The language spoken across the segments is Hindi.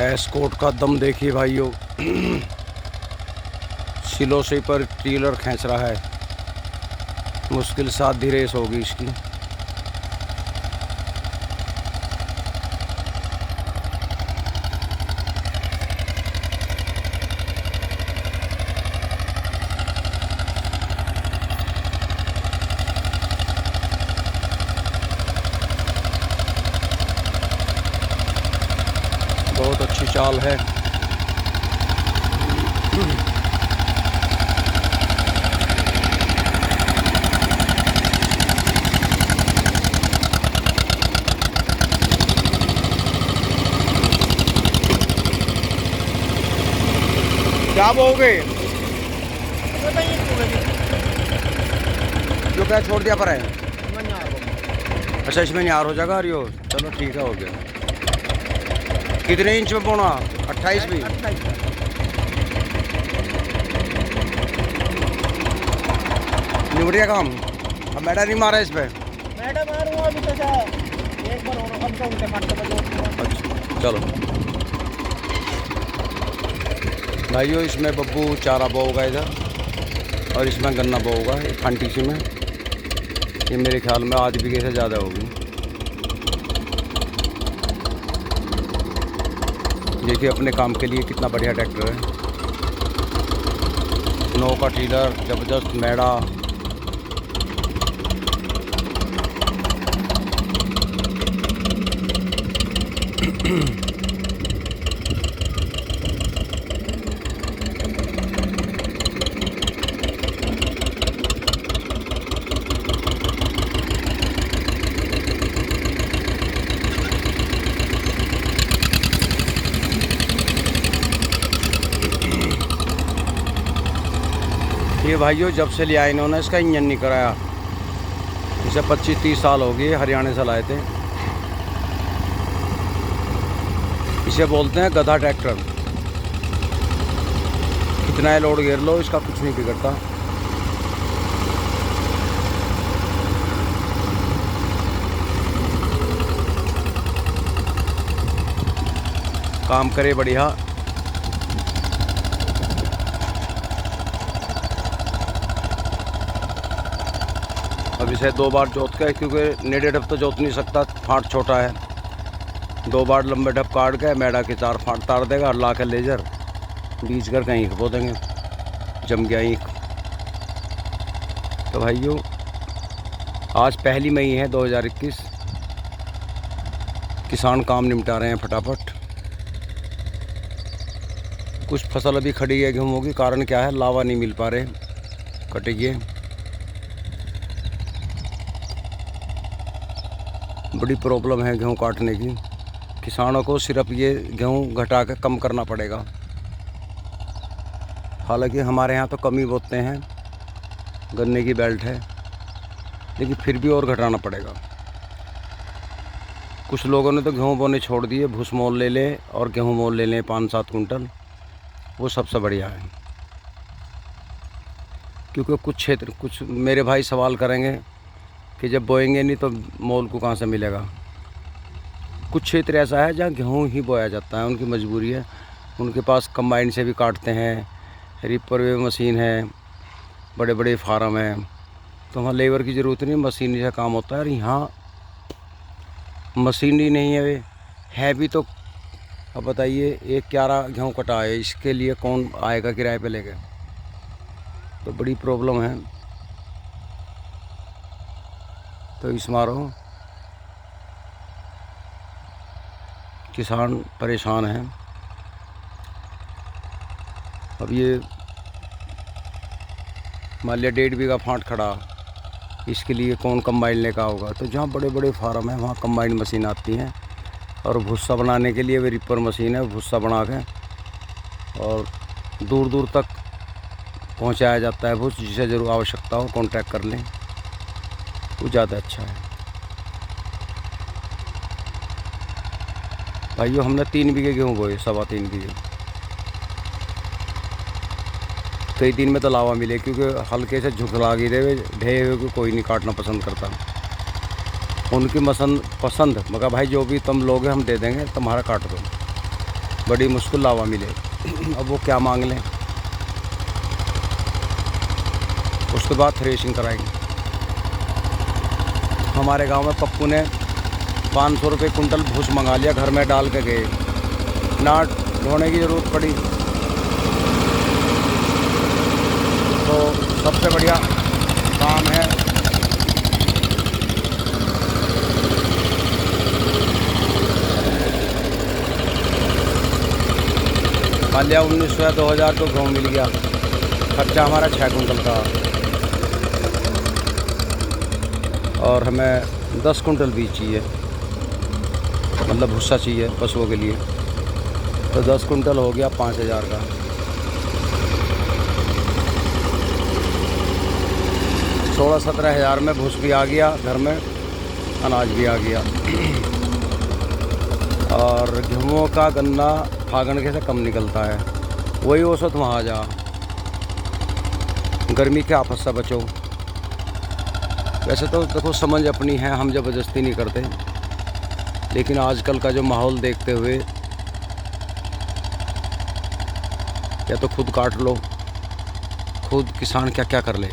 एस्कॉर्ट का दम देखिए भाइयों। सिलो से पर ट्रेलर खींच रहा है। मुश्किल से आधी रेस होगी इसकी। बहुत अच्छी चाल है। क्या बोगे? जो क्या छोड़ दिया पर है। अच्छा इसमें न्यार हो जाएगा अरियो। चलो ठीक है, हो गया। कितने इंच में पौना? 28 भी। निबट गया काम। अब मैडा नहीं मारा इस पे। मैडम मारूंगा अभी तो एक बार और कम से कम अच्छा चलो भाइयों, इसमें बब्बू चारा बोगा इधर और इसमें गन्ना बोगा फंटी सी में। ये मेरे ख्याल में आधी बीघे से ज़्यादा होगी। देखिए अपने काम के लिए कितना बढ़िया ट्रैक्टर है। नौ का टीलर, ज़बरदस्त मैड़ा। ये भाइयों जब से लिया इन्होंने इसका इंजन नहीं कराया। इसे 25-30 साल हो गए, हरियाणा से लाए थे। इसे बोलते हैं गधा ट्रैक्टर। कितना लोड घेर लो, इसका कुछ नहीं बिगड़ता। काम करे बढ़िया। अब इसे 2 बार जोत के, क्योंकि नेड़े ढप तो जोत नहीं सकता, फाट छोटा है। 2 बार लंबे ढप काट के मैडा के 4 फाट तार देगा और ला के लेजर बीज कर कहीं बो देंगे। जम गया ईंख। तो भाइयों आज 1 मई है 2021। किसान काम निपटा रहे हैं फटाफट। कुछ फसल अभी खड़ी है गेहूँ की। कारण क्या है? लावा नहीं मिल पा रहे, कटेगी। बड़ी प्रॉब्लम है गेहूँ काटने की। किसानों को सिर्फ ये गेहूँ घटा के कम करना पड़ेगा। हालांकि हमारे यहाँ तो कम ही बोते हैं, गन्ने की बेल्ट है, लेकिन फिर भी और घटाना पड़ेगा। कुछ लोगों ने तो गेहूँ बोने छोड़ दिए, भूस मोल ले लें और गेहूँ मोल ले लें 5-7 कुंटल, वो सबसे बढ़िया है। क्योंकि कुछ क्षेत्र, कुछ मेरे भाई सवाल करेंगे कि जब बोएंगे नहीं तो मोल को कहाँ से मिलेगा। कुछ क्षेत्र ऐसा है जहाँ गेहूँ ही बोया जाता है, उनकी मजबूरी है। उनके पास कंबाइन से भी काटते हैं, रिपर वे मशीन है, बड़े बड़े फार्म हैं, तो वहाँ लेबर की ज़रूरत नहीं, मशीन से काम होता है। और यहाँ मशीन ही नहीं है भी तो अब बताइए, एक क्यारा गेहूँ कटा है, इसके लिए कौन आएगा किराए पे लेके? तो बड़ी प्रॉब्लम है। तो इस मारो किसान परेशान हैं। अब ये मान लिया 1.5 बीघा फांट खड़ा, इसके लिए कौन कंबाइन लेकर होगा? तो जहाँ बड़े बड़े फार्म हैं वहाँ कंबाइन मशीन आती हैं, और भुस्सा बनाने के लिए वे रिपर मशीन है, भुस्सा बना के और दूर दूर तक पहुँचाया जाता है भुस। जिसे ज़रूर आवश्यकता हो कॉन्टैक्ट कर लें, वो ज़्यादा अच्छा है। भाइयों हमने 3 बीघे गेहूँ बोए, 3.25 बीघे। कई दिन में तो लावा मिले, क्योंकि हल्के से झुकला गिरे ढे हुए को कोई नहीं काटना पसंद करता। उनकी पसंद मगर भाई जो भी तुम लोगे हम दे देंगे, तुम्हारा काट दो। बड़ी मुश्किल लावा मिले। अब वो क्या मांग लें। उसके बाद थ्रेशिंग कराएंगे। हमारे गांव में पप्पू ने 500 रुपये कुंटल भूस मंगा लिया, घर में डाल के गए, ना ढोने की ज़रूरत पड़ी। तो सबसे बढ़िया काम है मान लिया 1900 या 2000 को गेहूँ मिल गया, खर्चा हमारा 6 कुंटल का, और हमें 10 कुंटल बीज चाहिए, मतलब भूसा चाहिए पशुओं के लिए। तो 10 कुंटल हो गया 5000 का। 16-17 हज़ार में भूस भी आ गया, घर में अनाज भी आ गया। और गेहूँ का गन्ना फागण के से कम निकलता है। वही औसत वहाँ जा, गर्मी के आपस से बचो। वैसे तो देखो समझ अपनी है, हम ज़बरदस्ती नहीं करते, लेकिन आजकल का जो माहौल देखते हुए या तो खुद काट लो, खुद किसान क्या क्या कर ले,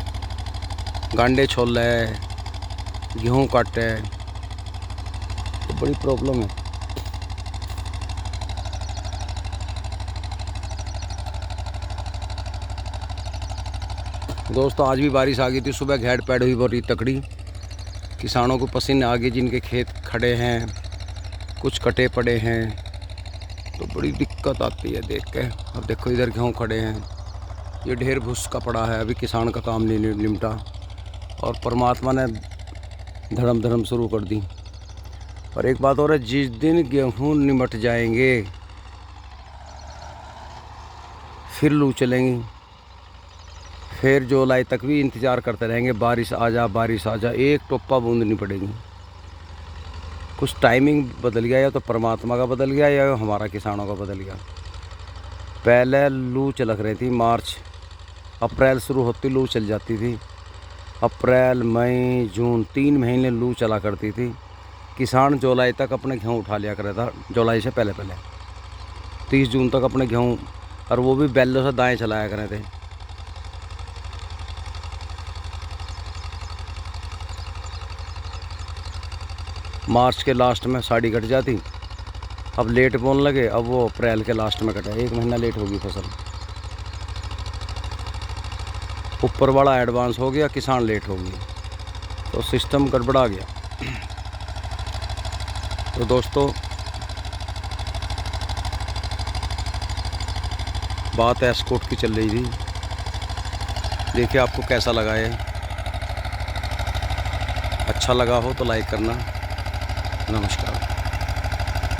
गांडे छोल ले, गेहूँ काटे, तो बड़ी प्रॉब्लम है। दोस्तों आज भी बारिश आ गई थी, सुबह घेड़ पैड़ हुई बड़ी तकड़ी। किसानों को पसीने आ गए, जिनके खेत खड़े हैं, कुछ कटे पड़े हैं, तो बड़ी दिक्कत आती है देख के। अब देखो इधर गेहूँ खड़े हैं, ये ढेर भूस का पड़ा है, अभी किसान का काम नहीं निपटा, और परमात्मा ने धर्म शुरू कर दी। और एक बात और है, जिस दिन गेहूँ निमट जाएंगे फिर लू चलेंगी, फिर जुलाई तक भी इंतज़ार करते रहेंगे, बारिश आ जा बारिश आ जा, एक टोपा बूंद नहीं पड़ेगी। कुछ टाइमिंग बदल गया, या तो परमात्मा का बदल गया या हमारा किसानों का बदल गया। पहले लू चलक रही थी, मार्च अप्रैल शुरू होती लू चल जाती थी, अप्रैल मई जून 3 महीने लू चला करती थी। किसान जुलाई तक अपने गेहूँ उठा लिया कर था, जुलाई से पहले 30 जून तक अपने गेहूँ, और वो भी बैलों से दाएँ चलाया करे थे। मार्च के लास्ट में साड़ी कट जाती, अब लेट बोलने लगे, अब वो अप्रैल के लास्ट में कटा, 1 महीना लेट होगी फसल। ऊपर वाला एडवांस हो गया, किसान लेट हो गया, तो सिस्टम गड़बड़ा गया। तो दोस्तों बात एस्कॉर्ट की चल रही थी, देखिए आपको कैसा लगा है। अच्छा लगा हो तो लाइक करना। नमस्कार।